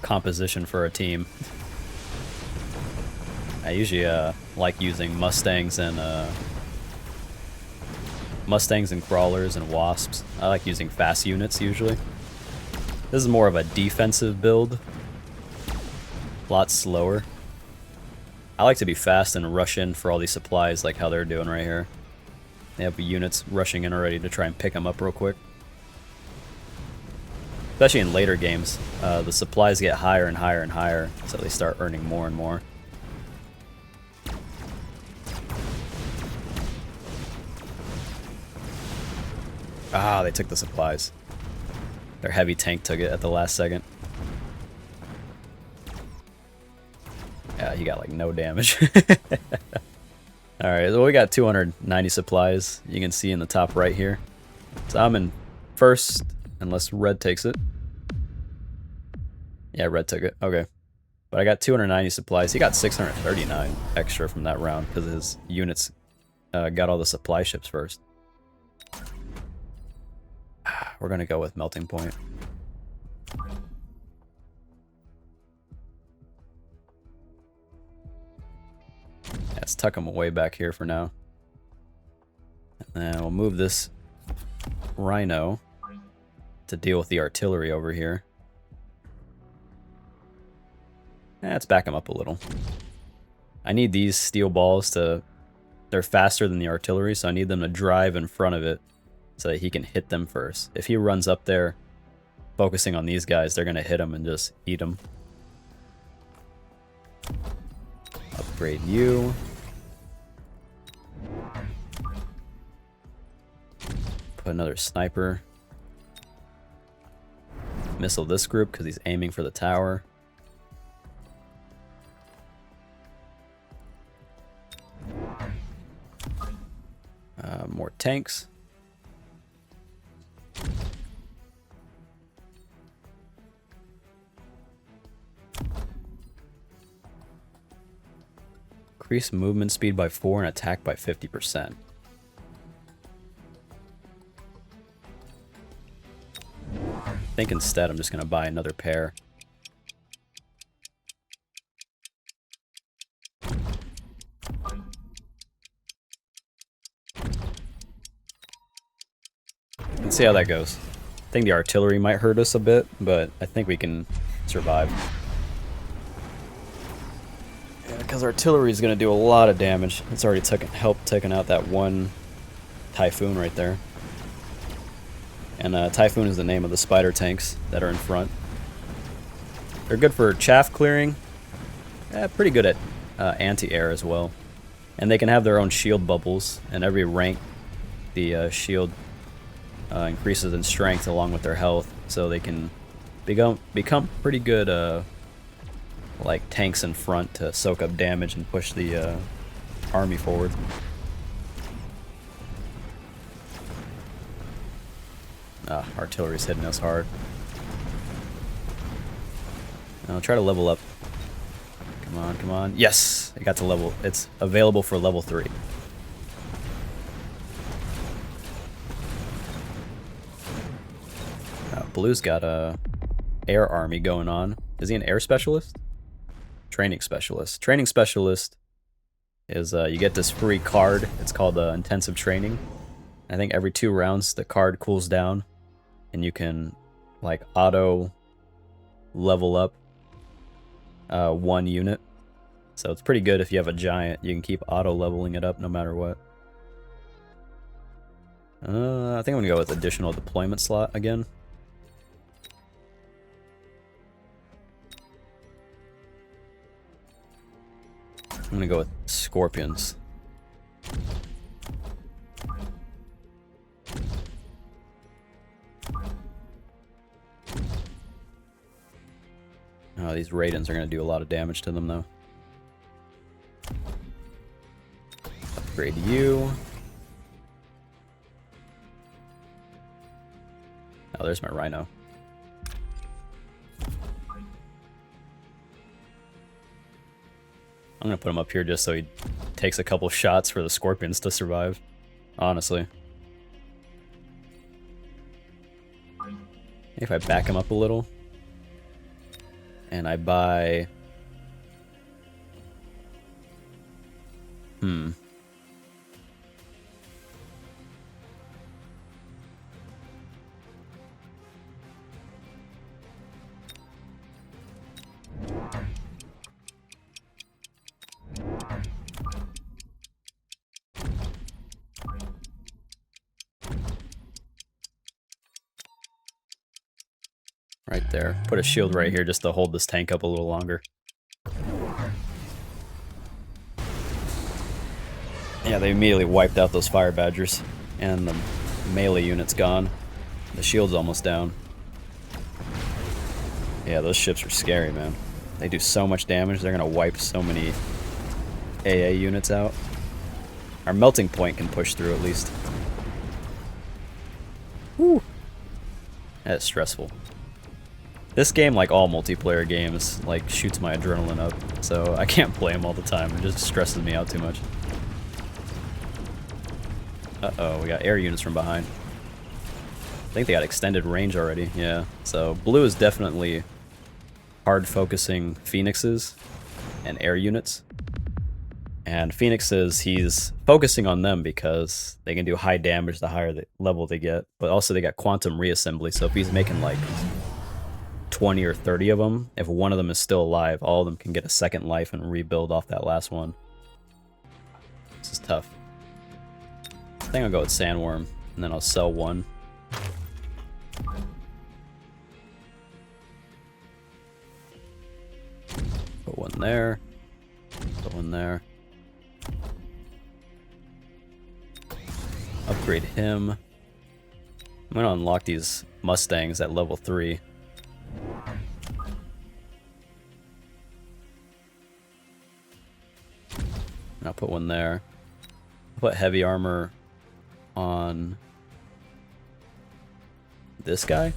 composition for a team. I usually like using Mustangs and crawlers and wasps. I like using fast units usually. This is more of a defensive build. A lot slower. I like to be fast and rush in for all these supplies like how they're doing right here. They have units rushing in already to try and pick them up real quick. Especially in later games, the supplies get higher and higher and higher, so they start earning more and more. Ah, they took the supplies. Their heavy tank took it at the last second. Yeah, he got like no damage. Alright, well we got 290 supplies, you can see in the top right here. So I'm in first, unless red takes it. Yeah, red took it, okay. But I got 290 supplies, he got 639 extra from that round, because his units got all the supply ships first. We're gonna go with melting point. Let's tuck them away back here for now. And then we'll move this rhino to deal with the artillery over here. Let's back them up a little. I need these steel balls to... They're faster than the artillery, so I need them to drive in front of it so that he can hit them first. If he runs up there focusing on these guys, they're going to hit him and just eat him. Upgrade you. Put another sniper. Missile this group because he's aiming for the tower. More tanks. Increase movement speed by 4 and attack by 50%. I think instead I'm just going to buy another pair. Let's see how that goes. I think the artillery might hurt us a bit, but I think we can survive. Yeah, because artillery is going to do a lot of damage. It's already helped taking out that one Typhoon right there. And Typhoon is the name of the spider tanks that are in front. They're good for chaff clearing. Pretty good at anti-air as well. And they can have their own shield bubbles, and every rank the shield increases in strength along with their health, so they can become pretty good like tanks in front to soak up damage and push the army forward. Artillery's hitting us hard. I'll try to level up. Come on, come on. Yes! I got to level. It's available for level 3. Blue's got a air army going on. Is he an air specialist? Training specialist. Training specialist is you get this free card. It's called intensive training. I think every 2 rounds the card cools down, and you can like auto level up 1 unit. So it's pretty good if you have a giant. You can keep auto leveling it up no matter what. I think I'm gonna go with additional deployment slot again. I'm gonna go with scorpions. Oh, these Raidens are gonna do a lot of damage to them though. Upgrade you. Oh, there's my Rhino. I'm gonna put him up here just so he takes a couple shots for the scorpions to survive. Honestly. If I back him up a little. And I buy... Right there. Put a shield right here just to hold this tank up a little longer. Yeah, they immediately wiped out those fire badgers. And the melee unit's gone. The shield's almost down. Yeah, those ships are scary, man. They do so much damage, they're gonna wipe so many AA units out. Our melting point can push through at least. Whew. That's stressful. This game, like all multiplayer games, like shoots my adrenaline up, so I can't play them all the time. It just stresses me out too much. Uh-oh, we got air units from behind. I think they got extended range already, yeah. So blue is definitely hard focusing Phoenixes and air units. And Phoenixes, he's focusing on them because they can do high damage the higher the level they get. But also they got quantum reassembly, so if he's making like 20 or 30 of them, if one of them is still alive, all of them can get a second life and rebuild off that last one. This is tough. I think I'll go with Sandworm, and then I'll sell one. Put one there. Put one there. Upgrade him. I'm gonna unlock these Mustangs at level 3. And I'll put one there. I'll put heavy armor on this guy.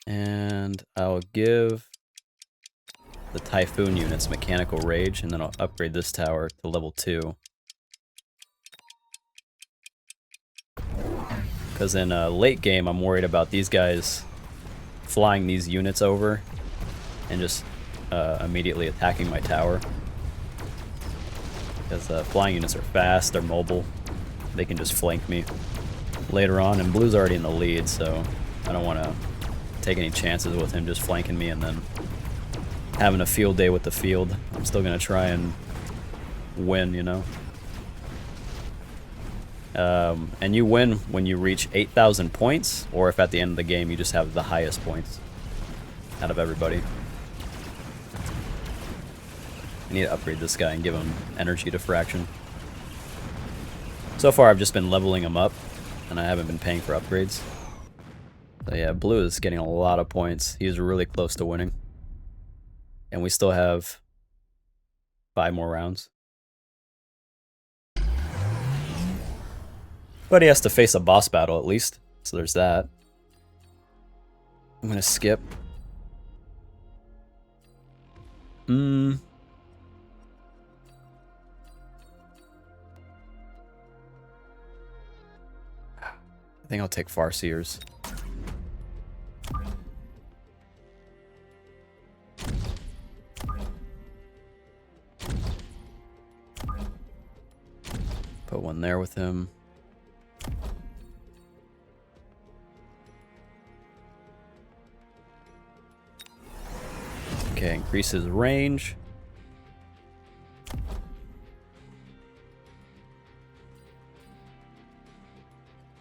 And I'll give the Typhoon units mechanical rage, and then I'll upgrade this tower to level 2. Because in a late game, I'm worried about these guys flying these units over and just immediately attacking my tower. Because flying units are fast, they're mobile, they can just flank me later on, and blue's already in the lead, so I don't want to take any chances with him just flanking me and then having a field day with the field. I'm still going to try and win, you know. And you win when you reach 8,000 points, or if at the end of the game you just have the highest points out of everybody. I need to upgrade this guy and give him energy diffraction. So far I've just been leveling him up, and I haven't been paying for upgrades. So yeah, blue is getting a lot of points. He's really close to winning. And we still have 5 more rounds. But he has to face a boss battle at least, so there's that. I'm gonna skip. I think I'll take Farseers. Put one there with him. Okay, increase his range.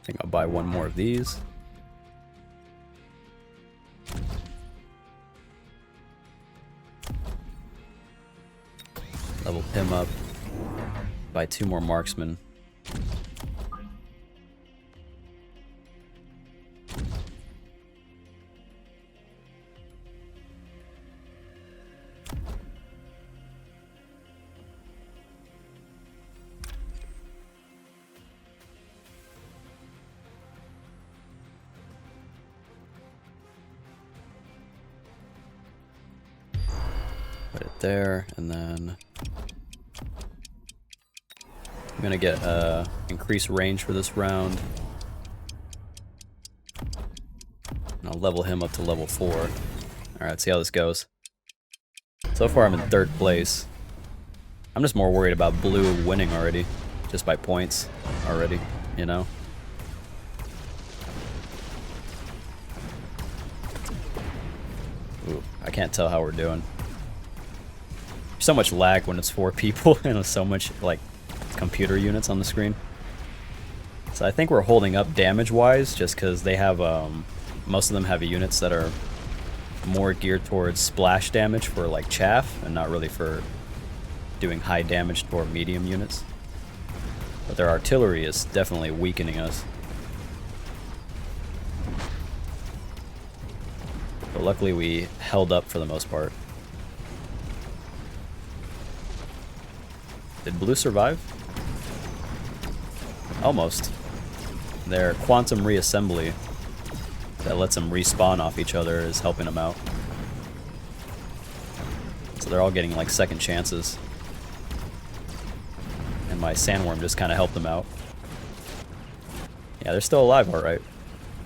I think I'll buy one more of these. Level him up. Buy 2 more marksmen. Put it there, and then I'm gonna get increased range for this round. And I'll level him up to level 4. Alright, let's see how this goes. So far I'm in 3rd place. I'm just more worried about blue winning already. Just by points already, you know? Ooh, I can't tell how we're doing. There's so much lag when it's 4 people and so much, like, computer units on the screen. So I think we're holding up damage-wise just because they have, most of them have units that are more geared towards splash damage for, like, chaff and not really for doing high damage toward medium units. But their artillery is definitely weakening us. But luckily we held up for the most part. Did blue survive? Almost. Their quantum reassembly that lets them respawn off each other is helping them out. So they're all getting like second chances. And my sandworm just kind of helped them out. Yeah, they're still alive, alright.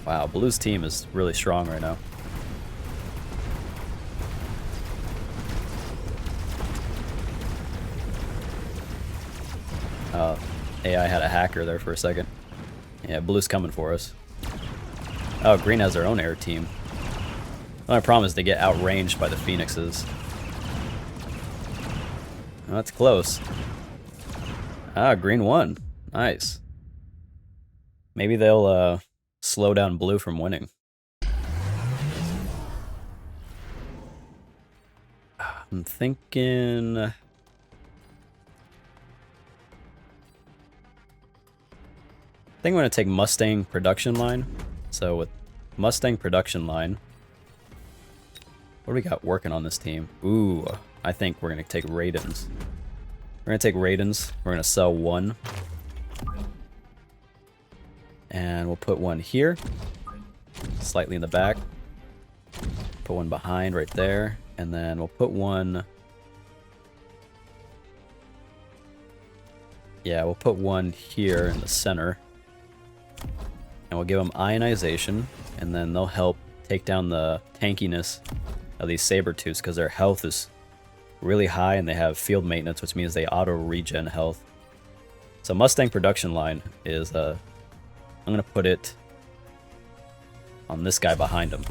Wow, blue's team is really strong right now. AI had a hacker there for a second. Yeah, blue's coming for us. Oh, green has their own air team. The only problem is they get outranged by the phoenixes. Oh, that's close. Ah, green won. Nice. Maybe they'll slow down blue from winning. I'm thinking... I think I'm going to take Mustang production line. So with Mustang production line, what do we got working on this team? Ooh, I think we're going to take Raidens. We're going to take Raidens. We're going to sell 1. And we'll put 1 here, slightly in the back. Put 1 behind right there. And then we'll put 1... Yeah, we'll put 1 here in the center. And we'll give them ionization, and then they'll help take down the tankiness of these saber-tooths because their health is really high and they have field maintenance, which means they auto-regen health. So Mustang production line is, I'm going to put it on this guy behind him.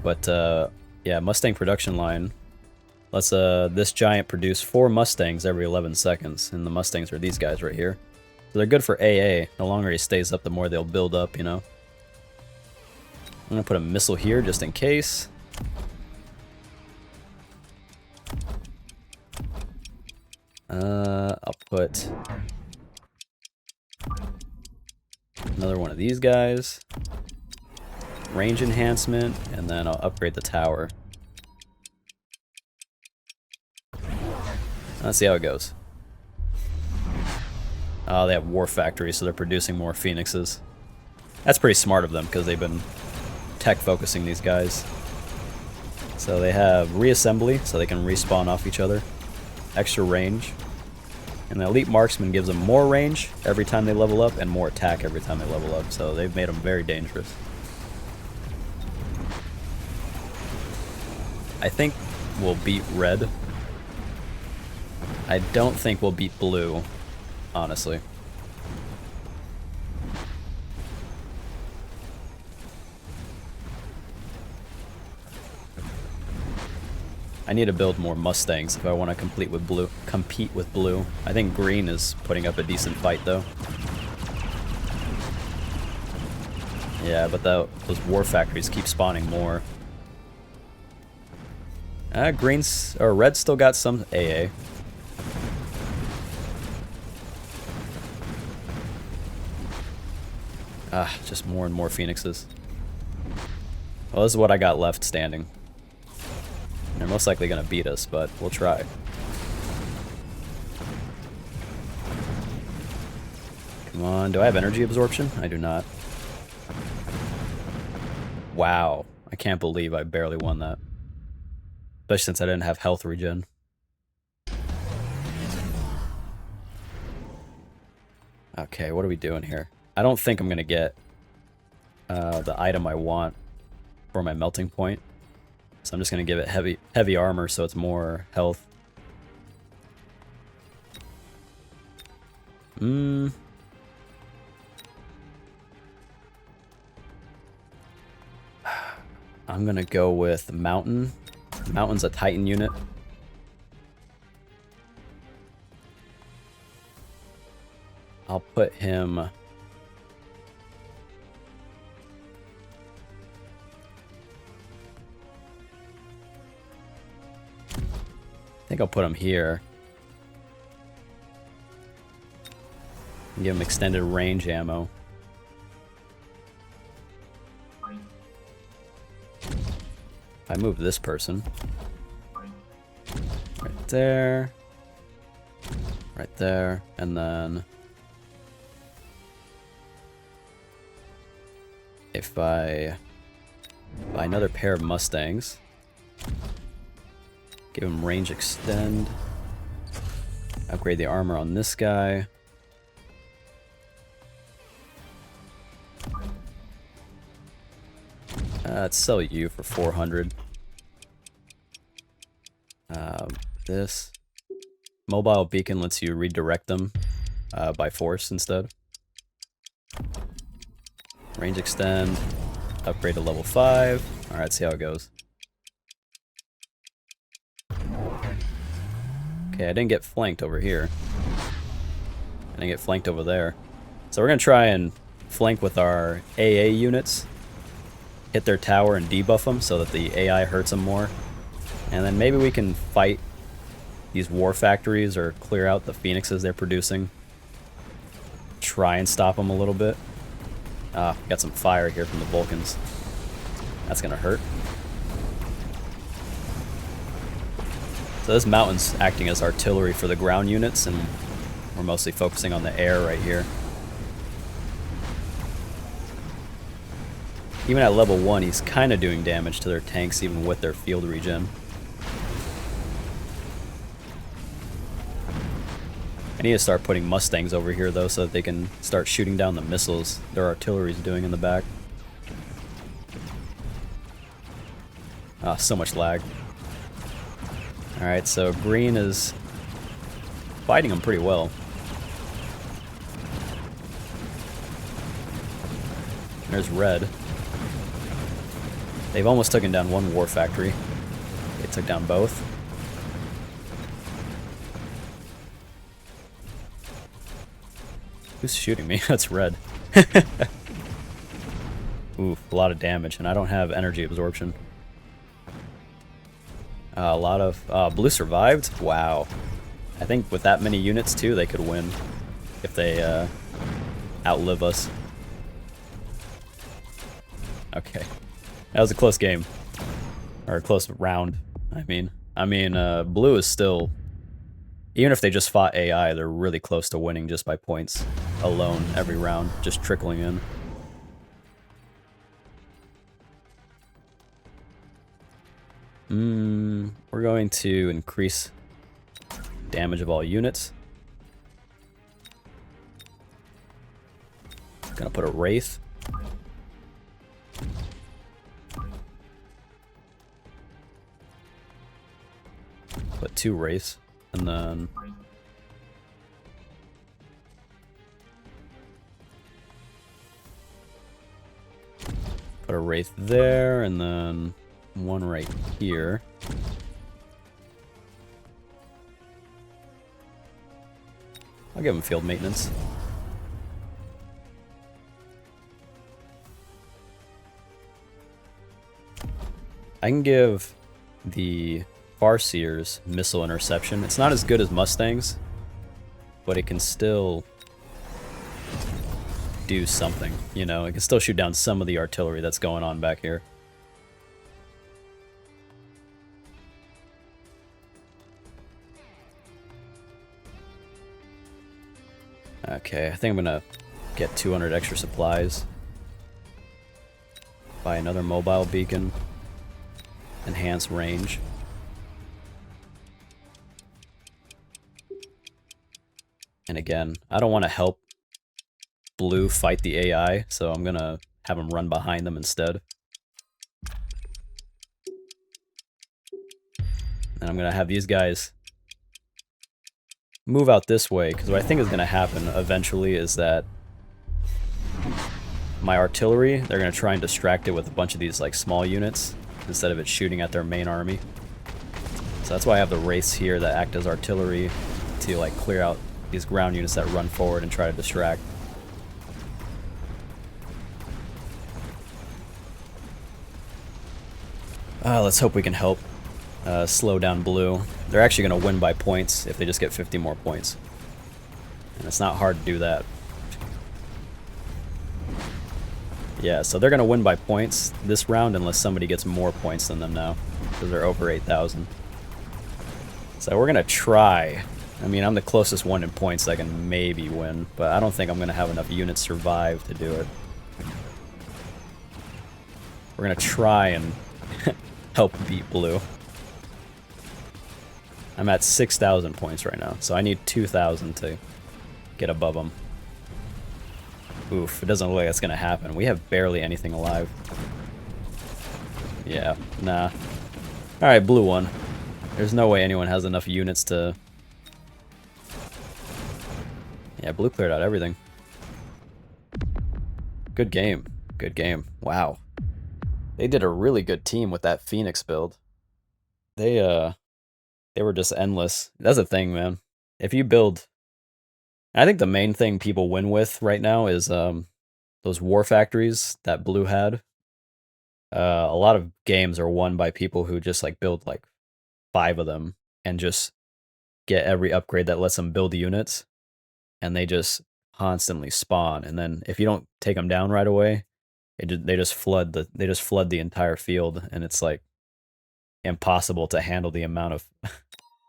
But, yeah, Mustang production line lets this giant produce 4 Mustangs every 11 seconds, and the Mustangs are these guys right here. So they're good for AA. The longer he stays up, the more they'll build up, you know. I'm going to put a missile here just in case. I'll put another one of these guys. Range enhancement, and then I'll upgrade the tower. Let's see how it goes. Oh, they have war factories, so they're producing more phoenixes. That's pretty smart of them, because they've been tech focusing these guys. So they have reassembly, so they can respawn off each other. Extra range. And the elite marksman gives them more range every time they level up, and more attack every time they level up. So they've made them very dangerous. I think we'll beat red. I don't think we'll beat blue, honestly. I need to build more Mustangs if I want to compete with blue. I think green is putting up a decent fight though. Yeah, but those war factories keep spawning more. Red still got some AA. Just more and more phoenixes. Well, this is what I got left standing. They're most likely going to beat us, but we'll try. Come on, do I have energy absorption? I do not. Wow, I can't believe I barely won that. Especially since I didn't have health regen. Okay, what are we doing here? I don't think I'm going to get the item I want for my melting point. So I'm just going to give it heavy armor so it's more health. I'm going to go with Mountain. Mountain's a Titan unit. I'll put him... I think I'll put him here. And give him extended range ammo. If I move this person. Right there. Right there. And then... if I buy another pair of Mustangs. Give him range extend. Upgrade the armor on this guy. Let's sell you for 400. This mobile beacon lets you redirect them by force instead. Range extend. Upgrade to level 5. Alright, let's see how it goes. Okay, I didn't get flanked over here. I didn't get flanked over there. So we're going to try and flank with our AA units. Hit their tower and debuff them so that the AI hurts them more. And then maybe we can fight these war factories or clear out the phoenixes they're producing. Try and stop them a little bit. Got some fire here from the Vulcans. That's going to hurt. So this mountain's acting as artillery for the ground units, and we're mostly focusing on the air right here. Even at level 1, he's kind of doing damage to their tanks, even with their field regen. I need to start putting Mustangs over here, though, so that they can start shooting down the missiles their artillery's doing in the back. Ah, so much lag. Alright, so green is fighting them pretty well. There's red. They've almost taken down one war factory. They took down both. Who's shooting me? That's red. Ooh, a lot of damage, and I don't have energy absorption. A lot of... blue survived? Wow. I think with that many units, too, they could win. If they, outlive us. Okay. That was a close game. Or a close round, I mean. Blue is still... Even if they just fought AI, they're really close to winning just by points alone every round, just trickling in. We're going to increase damage of all units. Gonna put a Wraith. Put 2 Wraiths, and then... Put a Wraith there, and then 1 right here. I'll give him field maintenance. I can give the Farseers missile interception. It's not as good as Mustangs, but it can still do something, you know? It can still shoot down some of the artillery that's going on back here. Okay, I think I'm gonna get 200 extra supplies. Buy another mobile beacon. Enhance range. And again, I don't want to help blue fight the AI, so I'm gonna have them run behind them instead. And I'm gonna have these guys move out this way, because what I think is gonna happen eventually is that my artillery, they're gonna try and distract it with a bunch of these like small units instead of it shooting at their main army. So that's why I have the Wraiths here that act as artillery to like clear out these ground units that run forward and try to distract. Let's hope we can help slow down blue. They're actually going to win by points if they just get 50 more points. And it's not hard to do that. Yeah, so they're going to win by points this round unless somebody gets more points than them now. Because they're over 8,000. So we're going to try. I mean, I'm the closest one in points that can maybe win. But I don't think I'm going to have enough units survive to do it. We're going to try and help beat blue. I'm at 6,000 points right now. So I need 2,000 to get above them. Oof, it doesn't look like that's gonna happen. We have barely anything alive. Yeah, nah. Alright, blue won. There's no way anyone has enough units to... Yeah, blue cleared out everything. Good game. Good game. Wow. They did a really good team with that Phoenix build. They were just endless. That's the thing, man. If you build... I think the main thing people win with right now is those war factories that blue had. A lot of games are won by people who just like build like 5 of them and just get every upgrade that lets them build units, and they just constantly spawn. And then if you don't take them down right away, they just flood the entire field, and it's like impossible to handle the amount of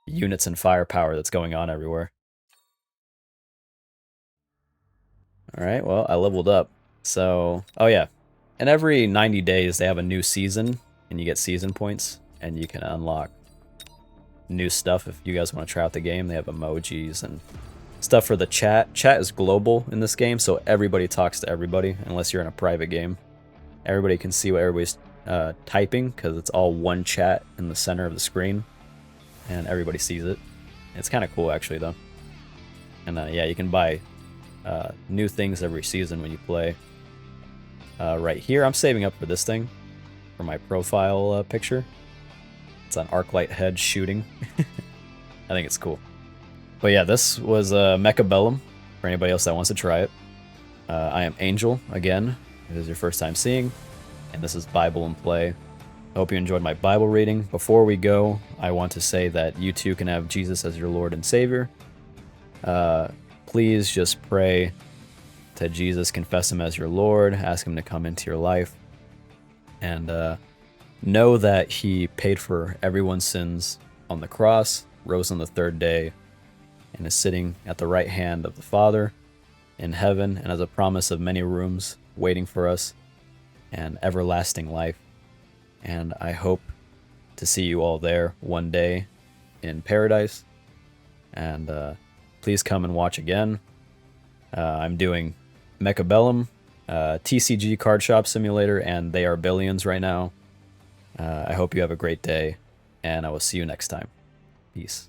units and firepower that's going on everywhere. Alright, well, I leveled up. So, oh yeah. And every 90 days they have a new season, and you get season points, and you can unlock new stuff if you guys want to try out the game. They have emojis and stuff for the chat. Chat is global in this game, so everybody talks to everybody, unless you're in a private game. Everybody can see what everybody's typing, because it's all one chat in the center of the screen, and everybody sees it. It's kind of cool, actually, though. And yeah, you can buy new things every season when you play. Right here, I'm saving up for this thing, for my profile picture. It's an arc light head shooting. I think it's cool. But yeah, this was Mechabellum, for anybody else that wants to try it. I am Angel, again, if this is your first time seeing, and this is Bible and Play. I hope you enjoyed my Bible reading. Before we go, I want to say that you too can have Jesus as your Lord and Savior. Please just pray to Jesus, confess Him as your Lord, ask Him to come into your life, and know that He paid for everyone's sins on the cross, rose on the third day, and is sitting at the right hand of the Father in heaven, and has a promise of many rooms waiting for us and everlasting life. And I hope to see you all there one day in paradise. And please come and watch again. I'm doing Mechabellum, TCG Card Shop Simulator, and They Are Billions right now. I hope you have a great day, and I will see you next time. Peace.